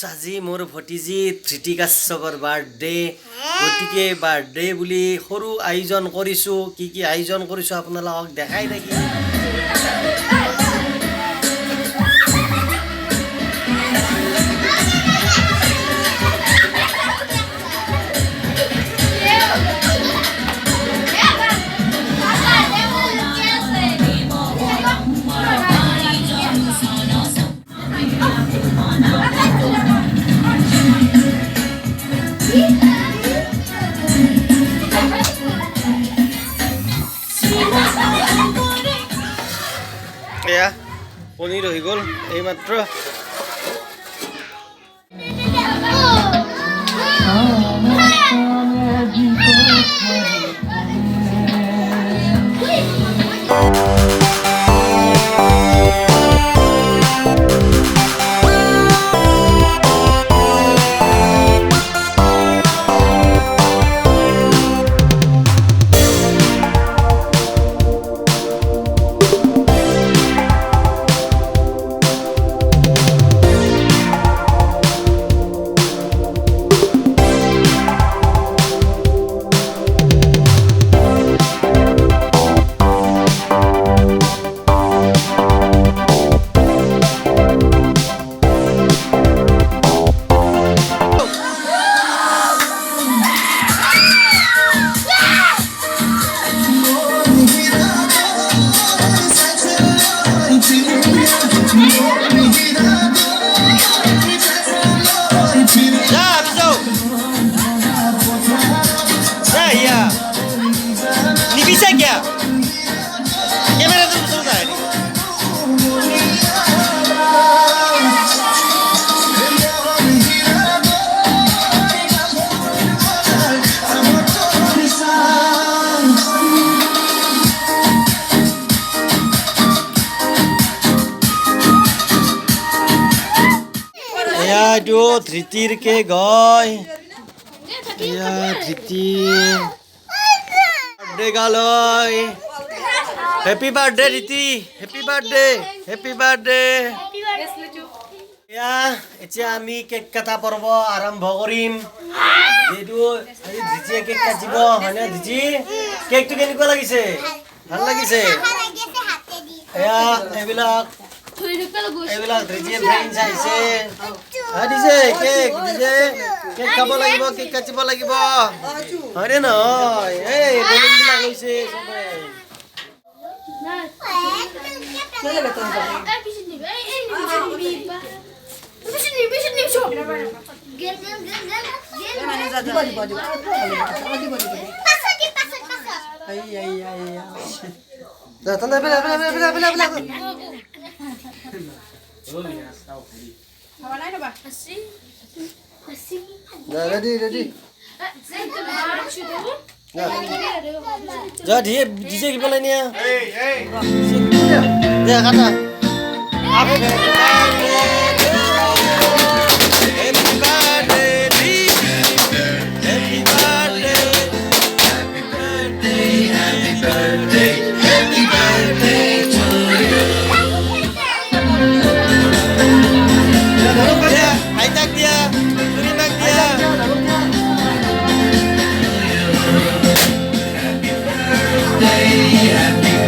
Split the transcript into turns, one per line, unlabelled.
আজি মোৰ ভতিজী ধৃতি কাশ্যপৰ বাৰ্থডে গতিকে বাৰ্থডে বুলি সৰু আয়োজন কৰিছোঁ কি আয়োজন কৰিছোঁ আপোনালোকক দেখাই নেকি এয়া পনীৰ হৈ গ'ল এইমাত্ৰ जो धृतिर के गय या धृति बर्थडे गालय हैप्पी बर्थडे धृति हैप्पी बर्थडे या এতিয়া আমি কেক কাটা পৰ্ব আৰম্ভ কৰিম যেটো আজি ধৃতিয়ে কেক কাটিব হয়নে ধৃতি কেকটো কেনেকুৱা লাগিছে ভাল লাগিছে এয়া এইবিলাক ধৃতিয়ে ফ্ৰেন্ডছ আহিছে দিছে কেক খাব লাগিব কেক কাটিব লাগিব হয়নে নহয় এই বেলুনবিলাক লৈছে ready जा धीरे डीजे की बोला नहीं है दे कटा happy birthday happy birthday happy birthday happy birthday to you आई तक दिया पूरी तक दिया Happy